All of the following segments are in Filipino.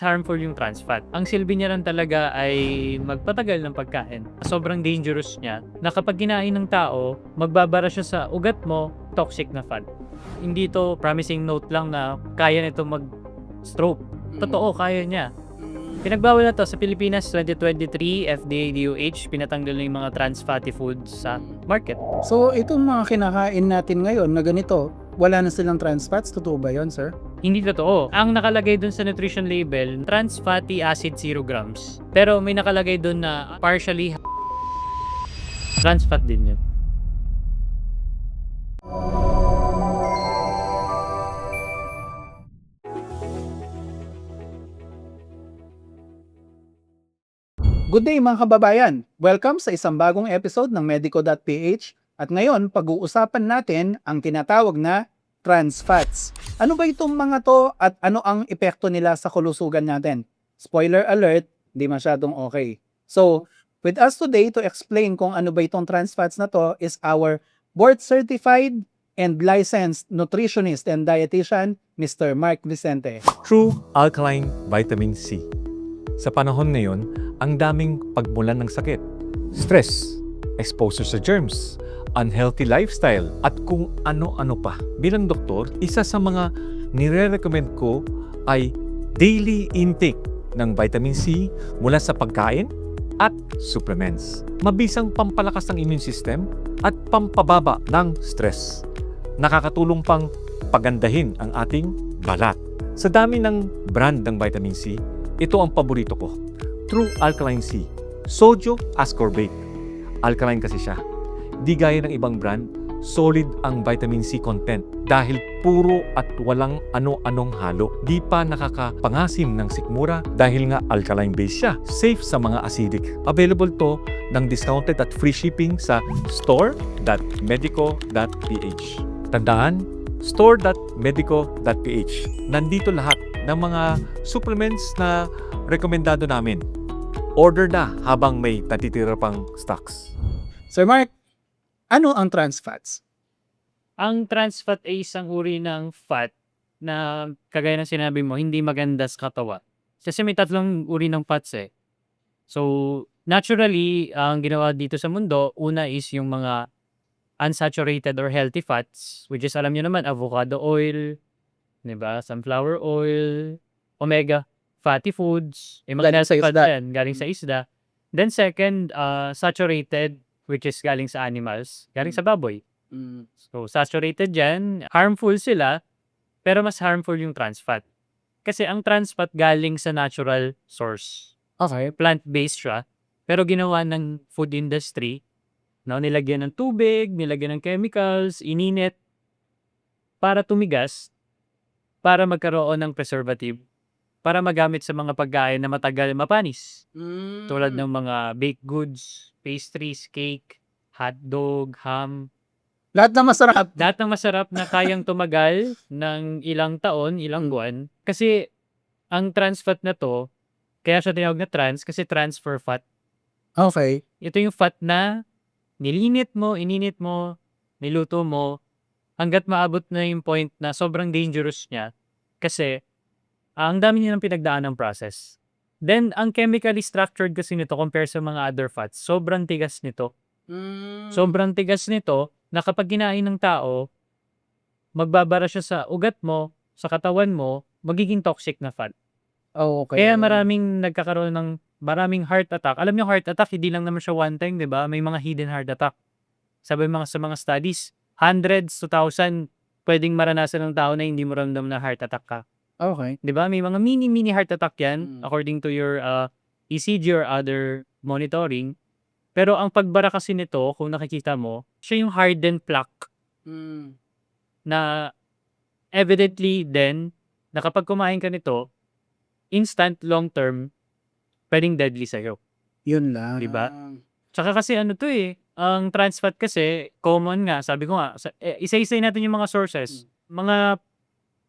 harmful yung trans fat. Ang silbi niya lang talaga ay magpatagal ng pagkain. Sobrang dangerous niya na kapag kinain ng tao, magbabara siya sa ugat mo, toxic na fat. Hindi to promising note lang na kaya nito mag-stroke. Totoo, kaya niya. Pinagbawal na to sa Pilipinas 2023, FDA, DOH, pinatanggal na yung mga trans fatty foods sa market. So, itong mga kinakain natin ngayon na ganito, wala na silang trans fats? Totoo ba yun, sir? Hindi totoo. Ang nakalagay dun sa nutrition label, trans fatty acid 0 grams. Pero may nakalagay dun na partially trans fat din yun. Good day mga kababayan! Welcome sa isang bagong episode ng Medico.ph at ngayon pag-uusapan natin ang tinatawag na trans fats. Ano ba itong mga to at ano ang epekto nila sa kalusugan natin? Spoiler alert, di masyadong okay. So, with us today to explain kung ano ba itong trans fats na to is our board-certified and licensed nutritionist and dietitian, Mr. Mark Vicente. True Alkaline Vitamin C. Sa panahon ngayon, ang daming pagmulan ng sakit, stress, exposure sa germs, unhealthy lifestyle, at kung ano-ano pa. Bilang doktor, isa sa mga nire-recommend ko ay daily intake ng vitamin C mula sa pagkain at supplements. Mabisang pampalakas ng immune system at pampababa ng stress. Nakakatulong pang pagandahin ang ating balat. Sa dami ng brand ng vitamin C, ito ang paborito ko. True Alkaline C. Sodio ascorbate. Alkaline kasi siya. Di gaya ng ibang brand, solid ang vitamin C content dahil puro at walang ano-anong halo. Di pa nakakapangasim ng sikmura dahil nga alkaline base siya. Safe sa mga acidic. Available to ng discounted at free shipping sa store.medico.ph. Tandaan, store.medico.ph. Nandito lahat ng mga supplements na rekomendado namin. Order na habang may natitira pang stocks. Sir Mark, ano ang trans fats? Ang trans fat ay isang uri ng fat na kagaya ng sinabi mo, hindi maganda sa katawan. Kasi may tatlong uri ng fats eh. So, naturally, ang ginawa dito sa mundo, una is yung mga unsaturated or healthy fats, which is alam nyo naman, avocado oil, diba? Sunflower oil, omega fatty foods, yung mga Galing sa fat isda. yan, galing sa isda. Then second, saturated, which is galing sa animals, galing sa baboy. So saturated yan, harmful sila, pero mas harmful yung trans fat. Kasi ang trans fat galing sa natural source. Okay. Plant-based siya, pero ginawa ng food industry, no, nilagyan ng tubig, nilagyan ng chemicals, ininit, para tumigas, para magkaroon ng preservative, para magamit sa mga pagkain na matagal mapanis. Tulad ng mga baked goods, pastries, cake, hotdog, ham. Lahat na masarap. Lahat ng masarap na kayang tumagal ng ilang taon, ilang buwan. Kasi ang trans fat na to, kaya siya tinawag na trans kasi transfer fat. Okay. Ito yung fat na ininit mo, niluto mo, hanggat maabot na yung point na sobrang dangerous niya. Kasi ang dami niya ng pinagdaan ng process. Then, ang chemically structured kasi nito compare sa mga other fats, sobrang tigas nito. Sobrang tigas nito na kapag kinain ng tao, magbabara siya sa ugat mo, sa katawan mo, magiging toxic na fat. Okay. Kaya maraming nagkakaroon ng maraming heart attack. Alam niyo heart attack, hindi lang naman siya one time, di ba? May mga hidden heart attack. Sabi sa mga studies, hundreds to thousand pwedeng maranasan ng tao na hindi mo ramdam na heart attack ka. Okay. 'Di ba? May mga mini heart attack 'yan according to your ECG or other monitoring. Pero ang pagbara kasi nito, kung nakikita mo, siya yung hardened plaque na evidently then na kapag kumain ka nito, instant long term pwedeng deadly sa'yo. Yun lang. 'Di ba? Tsaka kasi ano to eh, ang trans fat kasi common nga, sabi ko nga, isa-isay natin yung mga sources. Mga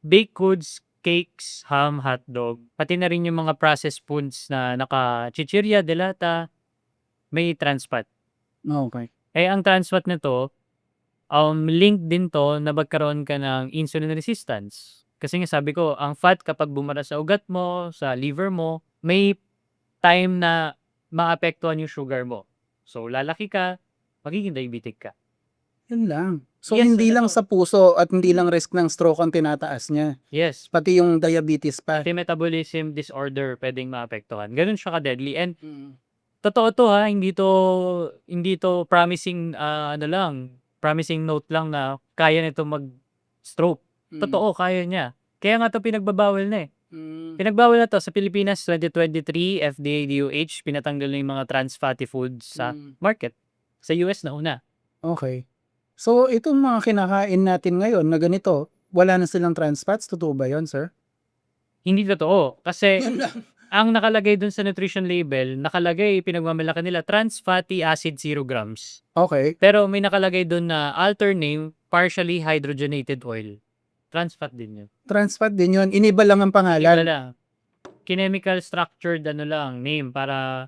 baked goods, cakes, ham, hotdog, pati na rin yung mga processed foods na naka-chichirya, delata, may trans fat. Okay. Eh, ang trans fat nito, linked din to na magkaroon ka ng insulin resistance. Kasi nga sabi ko, ang fat kapag bumara sa ugat mo, sa liver mo, may time na maapektuhan yung sugar mo. So, lalaki ka, magiging diabetic ka. Yun lang. So, Yes, hindi lang ano to? sa puso at hindi lang risk ng stroke ang tinataas niya. Yes, Pati yung diabetes pa. pati metabolism disorder pwedeng maapektuhan. Ganun siya ka-deadly. And Mm. totoo to ha, hindi to promising promising note lang na kaya nito mag-stroke. Totoo, kaya niya. Kaya nga to pinagbabawal na eh. Mm. Pinagbawal na to sa Pilipinas 2023, FDA DOH pinatanggal na yung mga trans fatty foods sa Mm. market. Sa US na una. Okay. So, itong mga kinakain natin ngayon na ganito, wala na silang trans fats. Totoo ba yun, sir? Hindi totoo. Kasi Yun lang. ang nakalagay dun sa nutrition label, nakalagay pinagmamalaki nila trans fatty acid 0 grams. Okay. Pero may nakalagay dun na alter name, partially hydrogenated oil. Trans fat din yun. Trans fat din yun. Iniba lang ang Iba pangalan. lang. Chemical structured name para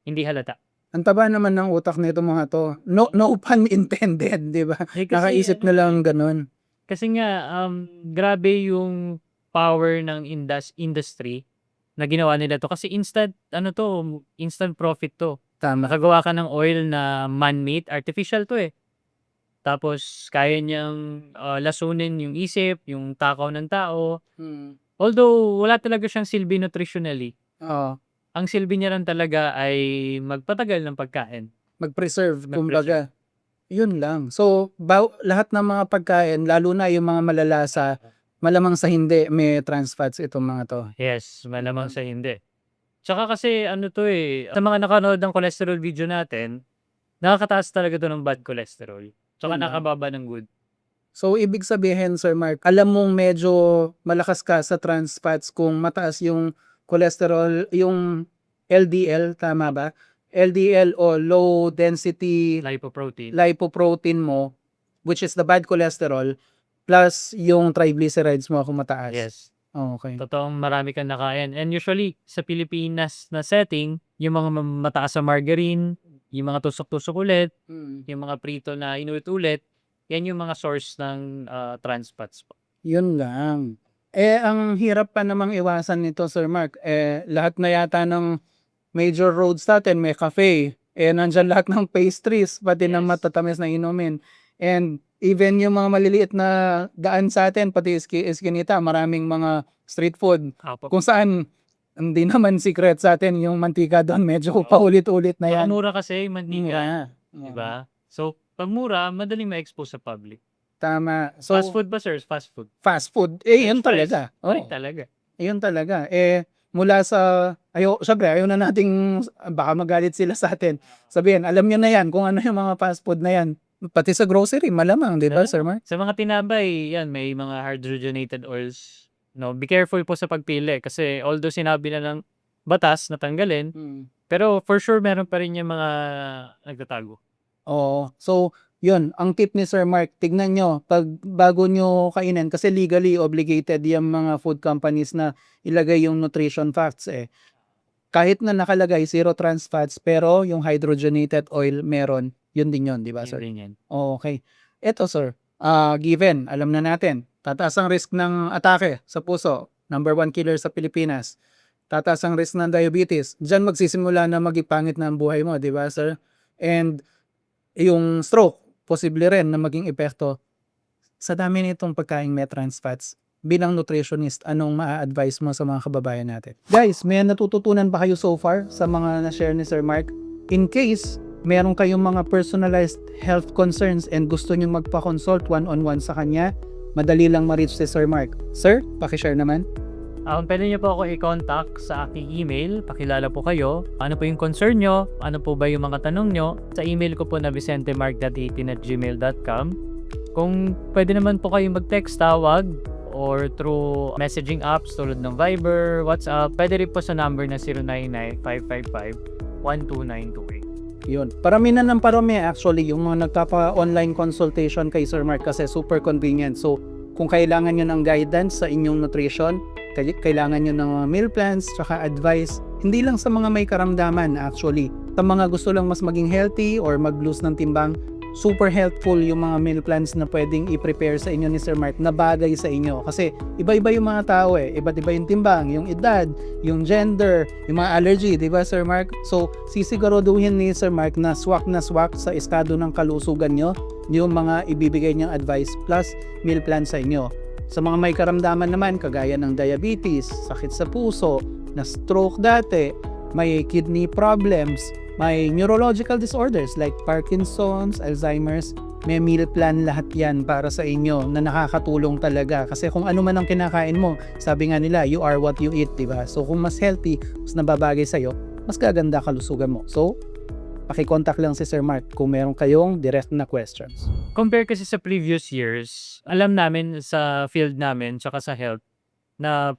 hindi halata. Ang taba naman ng utak nito mga to. No pun intended, di ba? Eh, Nakaisip na lang ganun. Kasi nga, grabe yung power ng industry na ginawa nila to. Kasi instant profit to. Tama. Nakagawa ka ng oil na man-made, artificial to eh. Tapos, kaya niyang lasunin yung isip, yung takaw ng tao. Although, wala talaga siyang silbi nutritionally. Oo. Ang silbi niya lang talaga ay magpatagal ng pagkain. Mag-preserve, Mag-preserve. kumbaga. Yun lang. So, lahat ng mga pagkain, lalo na yung mga malalasa, malamang sa hindi may trans fats itong mga to. Yes, malamang sa hindi. Tsaka kasi sa mga nakanood ng cholesterol video natin, nakakataas talaga to ng bad cholesterol. Tsaka Yun lang. nakababa ng good. So, ibig sabihin, Sir Mark, alam mong medyo malakas ka sa trans fats kung mataas yung cholesterol, yung LDL, tama ba? LDL o low density Lipoprotein. lipoprotein mo, which is the bad cholesterol, plus yung triglycerides mo kung mataas. Yes. Okay. Totoong marami kang nakain. And usually, sa Pilipinas na setting, yung mga mataas sa margarine, yung mga tusok-tusok ulit, yung mga prito na inulit-ulit, yan yung mga source ng trans fats po. Yun lang. Ang hirap pa namang iwasan nito, Sir Mark. Lahat na yata ng major roads natin, may cafe. Nandyan lahat ng pastries, pati ng Yes. matatamis na inumin. And even yung mga maliliit na daan sa atin, pati iskinita, maraming mga street food. Apo. Kung saan, hindi naman secret sa atin, yung mantika doon, medyo paulit-ulit na yan. Mura kasi, mantika. Yeah. Diba? So, pag mura, madaling ma-expose sa public. Tama. So, Fast food ba, sir? Fast food. fast food. Yun French fries. talaga. Correct talaga. Yun talaga. Mula sa, syempre, ayaw na nating, baka magalit sila sa atin. Sabihin, alam nyo na yan kung ano yung mga fast food na yan. Pati sa grocery, malamang, di ba, Sir Mark? Sa mga tinapay, yan, may mga hydrogenated oils. No, be careful po sa pagpili kasi although sinabi na ng batas na tanggalin, pero for sure meron pa rin yung mga nagtatago. Oo. So, yun, ang tip ni Sir Mark, tignan nyo, bago nyo kainin, kasi legally obligated yung mga food companies na ilagay yung nutrition facts Kahit na nakalagay zero trans fats, pero yung hydrogenated oil meron, yun din yun, di ba, Yun sir? rin yan. Okay. Eto, sir, given, alam na natin, tataas ang risk ng atake sa puso, number 1 killer sa Pilipinas, tataas ang risk ng diabetes, dyan magsisimula na magipangit na ang buhay mo, di ba, sir? And yung stroke, posible rin na maging epekto. Sa dami nitong pagkain may trans fats, bilang nutritionist, anong maa-advise mo sa mga kababayan natin? Guys, may natututunan ba kayo so far sa mga na-share ni Sir Mark? In case meron kayong mga personalized health concerns and gusto nyo magpa-consult one-on-one sa kanya, madali lang ma-reach si Sir Mark. Sir, pakishare naman. Pwede niyo po ako i-contact sa aking email. Pakilala po kayo. Ano po yung concern nyo? Ano po ba yung mga tanong nyo? Sa email ko po na vicentemark.18@gmail.com. Kung pwede naman po kayong mag-text, tawag, or through messaging apps tulad ng Viber, WhatsApp, pwede rin po sa number na 099-555-12928. Yun. Parami na ng parami actually yung mga nagpapa-online consultation kay Sir Mark kasi super convenient. So, kung kailangan nyo ng guidance sa inyong nutrition, kailangan nyo ng meal plans, tsaka advice, hindi lang sa mga may karamdaman actually. Sa mga gusto lang mas maging healthy or mag-lose ng timbang, super helpful yung mga meal plans na pwedeng i-prepare sa inyo ni Sir Mark na bagay sa inyo. Kasi iba-iba yung mga tao iba't iba yung timbang, yung edad, yung gender, yung mga allergy, di ba Sir Mark? So, sisiguraduhin ni Sir Mark na swak sa estado ng kalusugan nyo yung mga ibibigay niyang advice plus meal plan sa inyo. Sa mga may karamdaman naman, kagaya ng diabetes, sakit sa puso, na stroke dati, may kidney problems, may neurological disorders like Parkinson's, Alzheimer's, may meal plan lahat yan para sa inyo na nakakatulong talaga. Kasi kung ano man ang kinakain mo, sabi nga nila, you are what you eat, diba? So kung mas healthy, mas nababagay sa'yo, mas gaganda kalusugan mo. So, pakicontact lang si Sir Mark kung meron kayong direct na questions. Compare kasi sa previous years, alam namin sa field namin, tsaka sa health, na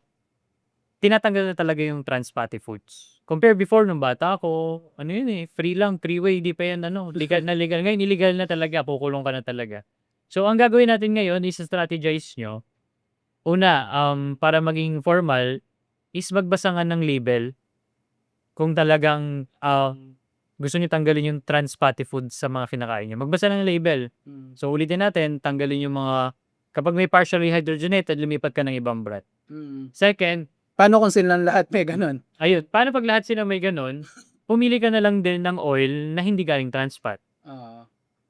tinatanggal na talaga yung trans fatty foods. Compare before nung bata ako, ano yun free lang, three-way, di pa yan legal na legal. Ngayon, illegal na talaga, kukulong ka na talaga. So, ang gagawin natin ngayon is strategize nyo. Una, para maging formal, is magbasa nga ng label kung talagang gusto nyo tanggalin yung trans fatty foods sa mga kinakain nyo. Magbasa ng label. So, ulitin natin, tanggalin yung mga, kapag may partially hydrogenated, lumipat ka ng ibang brand. Second, Paano kung silang lahat may ganun? ayun, paano pag lahat sila may ganun, pumili ka na lang din ng oil na hindi galing trans fat.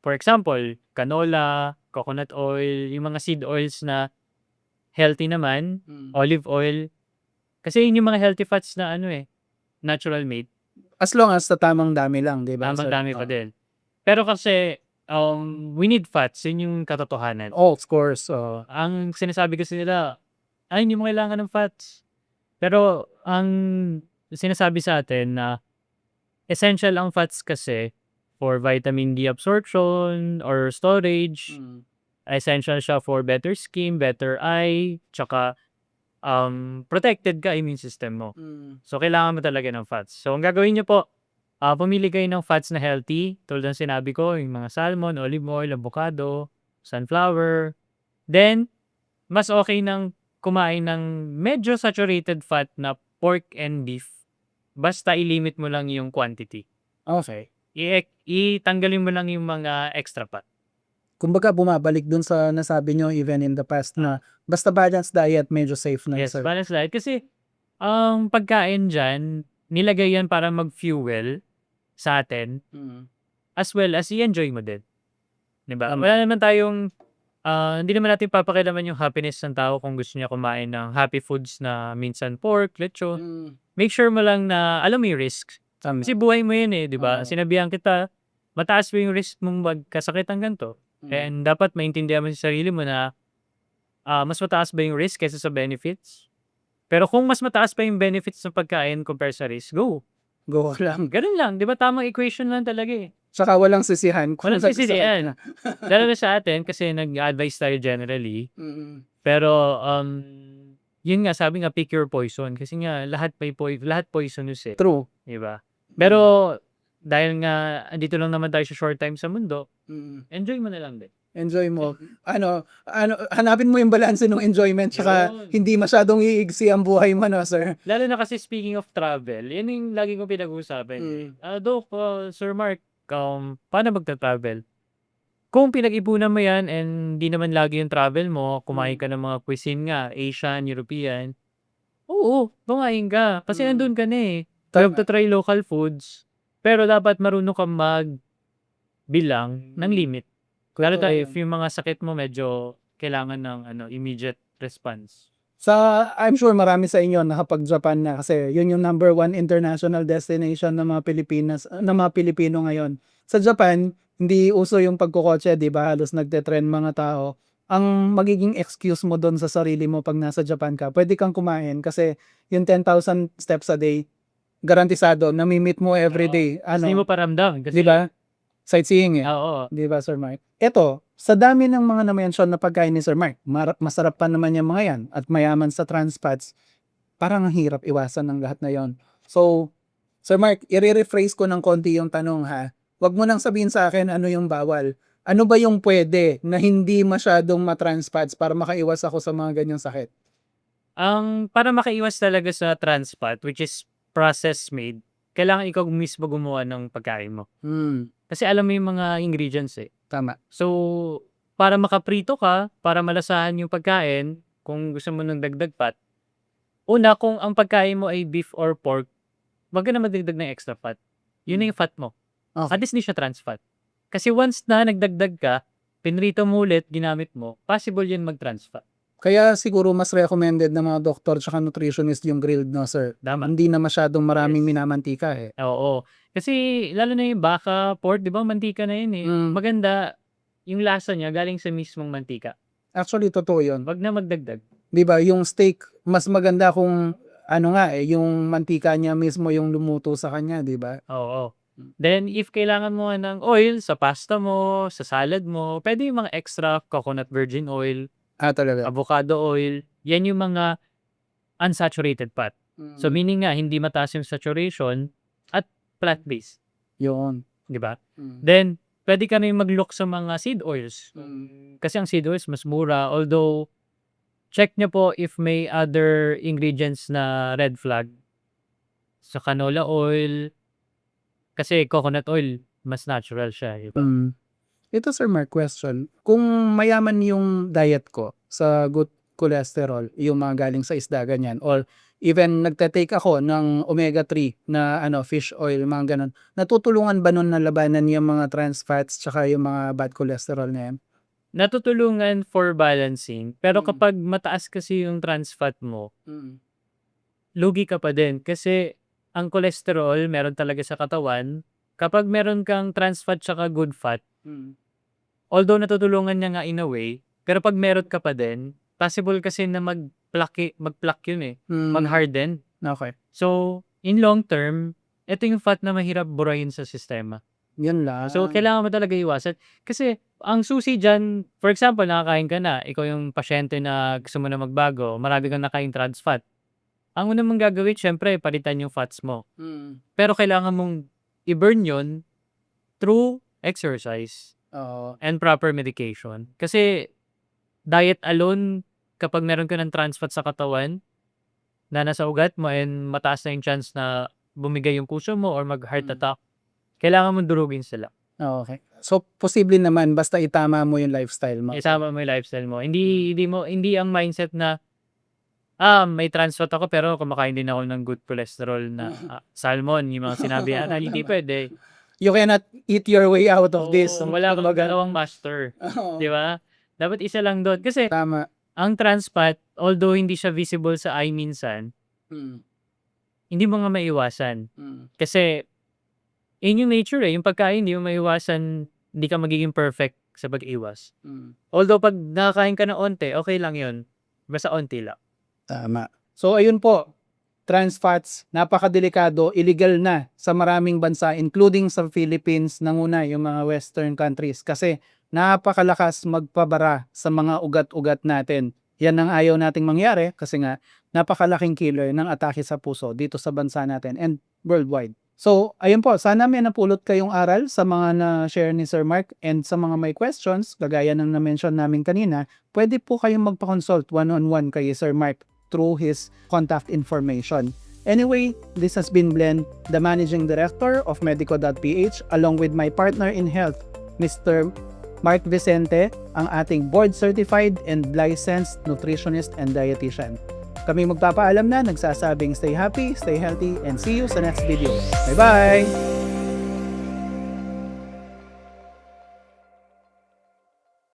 For example, canola, coconut oil, yung mga seed oils na healthy naman, olive oil. Kasi yun yung mga healthy fats na natural made. As long as sa tamang dami lang, di ba? Tamang dami pa din. Pero kasi, we need fats. Yun yung katotohanan. Oh, of course. Ang sinasabi kasi nila, ay, hindi mo kailangan ng fats. Pero, ang sinasabi sa atin na essential ang fats kasi for vitamin D absorption or storage. Essential siya for better skin, better eye, tsaka protected ka immune system mo. So, kailangan mo talaga ng fats. So, ang gagawin nyo po, pumili kayo ng fats na healthy. Tulad ng sinabi ko, yung mga salmon, olive oil, avocado, sunflower. Then, mas okay nang kumain ng medyo saturated fat na pork and beef. Basta i-limit mo lang yung quantity. Okay. Itanggalin mo lang yung mga extra fat. Kumbaga bumabalik dun sa nasabi nyo even in the past na basta balanced diet, medyo safe na. Yes, Sir. balanced diet. Kasi, ang pagkain dyan, nilagay yan para mag-fuel sa atin, as well as i-enjoy mo din. Diba? Wala naman tayong, hindi naman natin papakilaman yung happiness ng tao kung gusto niya kumain ng happy foods na minsan pork, lechon. Make sure mo lang na alam mo yung risk. Kasi buhay mo yun diba? Sinabihan kita, mataas mo yung risk mong magkasakit ng ganito. And dapat maintindihan mo sa sarili mo na mas mataas ba yung risk kaysa sa benefits? Pero kung mas mataas pa yung benefits ng pagkain compare sa risk, go. Go lang. Ganun lang. Di ba tamang equation lang talaga Tsaka walang sisihan. Walang sisihan. Lalo na sa atin kasi nag-advise tayo generally. Pero, yun nga, sabi nga, pick your poison. Kasi nga, lahat poisonous True. Diba? Pero, dahil nga, andito lang naman tayo sa short time sa mundo, enjoy mo na lang din. Enjoy mo. Hanapin mo yung balanse ng enjoyment tsaka hindi masyadong iigsi ang buhay mo, no, sir? Lalo na kasi speaking of travel, yun yung lagi kong pinag-uusapan. Doc, Sir Mark, paano magta-travel? Kung pinag-ipunan mo yan and di naman lagi yung travel mo, kumain ka ng mga cuisine nga, Asian, European, oo, kumain ka. Kasi nandun ka na You have to try local foods, pero dapat marunong kang magbilang ng limit. Lalo tayo, if yung mga sakit mo medyo kailangan ng immediate response. I'm sure marami sa inyo nakapag-Japan na kasi yun yung number 1 international destination ng mga Pilipino ngayon. Sa Japan, hindi uso yung pagkukotse, di ba? Halos nagte-trend mga tao. Ang magiging excuse mo doon sa sarili mo pag nasa Japan ka, pwede kang kumain kasi yung 10,000 steps a day, garantisado, namimit mo every day. Hindi mo paramdam. Kasi, di ba? Sightseeing Oo. Di ba, Sir Mark? Ito, sa dami ng mga na-mention na pagkain ni Sir Mark, masarap pa naman yung mga yan at mayaman sa trans fats, parang ang hirap iwasan ng lahat na yon. So, Sir Mark, i-rephrase ko ng konti yung tanong ha. Huwag mo nang sabihin sa akin ano yung bawal. Ano ba yung pwede na hindi masyadong ma-trans fats para makaiwas ako sa mga ganyang sakit? Para makaiwas talaga sa trans fat, which is processed made, kailangan ikaw mismo gumawa ng pagkain mo. Kasi alam mo yung mga ingredients Tama. So, para makaprito ka, para malasahan yung pagkain, kung gusto mo ng dagdag fat, una, kung ang pagkain mo ay beef or pork, wag ka na magdagdag ng extra fat. Yun na yung fat mo. Okay. At least hindi siya trans fat. Kasi once na nagdagdag ka, pinrito mo ulit, ginamit mo, possible yun mag-trans fat. Kaya siguro mas recommended ng mga doktor tsaka nutritionist yung grilled, no, sir? Tama. Hindi na masyadong maraming Yes. minamantika eh. Oo. Kasi lalo na yung baka, pork, di ba, mantika na yun eh. Maganda, yung lasa niya galing sa mismong mantika. Actually, totoo yun. Wag na magdagdag. Di ba? Yung steak, mas maganda kung yung mantika niya mismo yung lumuto sa kanya, di ba? Oo. Then, if kailangan mo ng oil sa pasta mo, sa salad mo, pwede yung mga extra coconut virgin oil, Talaga. avocado oil. Yan yung mga unsaturated fat. So, meaning nga, hindi mataas yung saturation at plant-based. Yun. Di ba? Then, pwede ka rin mag-look sa mga seed oils. Kasi ang seed oils mas mura. Although, check nyo po if may other ingredients na red flag. Sa canola oil. Kasi coconut oil, mas natural siya. Diba? Ito, Sir Mark, question. Kung mayaman yung diet ko sa good cholesterol, yung mga galing sa isda, ganyan, or even nagte-take ako ng omega-3 na fish oil, mga ganon, natutulungan ba nun na labanan yung mga trans fats tsaka yung mga bad cholesterol na yan? Natutulungan for balancing. Pero kapag mataas kasi yung trans fat mo, lugi ka pa din. Kasi ang cholesterol, meron talaga sa katawan. Kapag meron kang trans fat tsaka good fat, although natutulungan niya nga in a way, pero pag meron ka pa din, possible kasi na mag-plaque yun eh. Mag-harden. Okay. So, in long term, ito yung fat na mahirap burahin sa sistema. Yan lang. So, kailangan mo talaga iwasan. Kasi, ang susi dyan, for example, nakakain ka na, ikaw yung pasyente na gusto mo na magbago, marami kang nakain trans fat. Ang una mong gagawin, syempre, palitan yung fats mo. Pero kailangan mong i-burn yun through exercise and proper medication. Kasi, diet alone, kapag meron ka ng trans fat sa katawan, na nasa ugat mo and mataas na yung chance na bumigay yung puso mo or mag-heart attack, kailangan mong durugin sila. Okay. So, posible naman basta itama mo yung lifestyle mo. Isama mo yung lifestyle mo. Hindi ang mindset na may trans fat ako pero kumakain din ako ng good cholesterol na salmon, yung mga sinabi, hindi pwede. You cannot eat your way out of this. Wala kang dalawang master. Di ba? Dapat isa lang doon. Kasi Tama. ang trans fat, although hindi siya visible sa eye minsan, hindi mo nga maiwasan. Kasi, in yung nature yung pagkain, hindi mo maiwasan, hindi ka magiging perfect sa pag-iwas. Although, pag nakakain ka ng onte, okay lang yun. Basta onti lang. Tama. So, ayun po. Trans fats, napakadelikado, illegal na sa maraming bansa, including sa Philippines, nanguna yung mga Western countries. Kasi, napakalakas magpabara sa mga ugat-ugat natin. Yan ang ayaw nating mangyari kasi nga napakalaking killer ng atake sa puso dito sa bansa natin and worldwide. So, ayun po, sana may napulot kayong aral sa mga na-share ni Sir Mark and sa mga may questions, kagaya ng na-mention namin kanina, pwede po kayong magpa-consult one-on-one kay Sir Mark through his contact information. Anyway, this has been Glenn, the Managing Director of Medico.ph, along with my partner in health, Mr. Mark Vicente, ang ating board-certified and licensed nutritionist and dietitian. Kami magpapaalam na, nagsasabing stay happy, stay healthy, and see you sa next video. Bye-bye!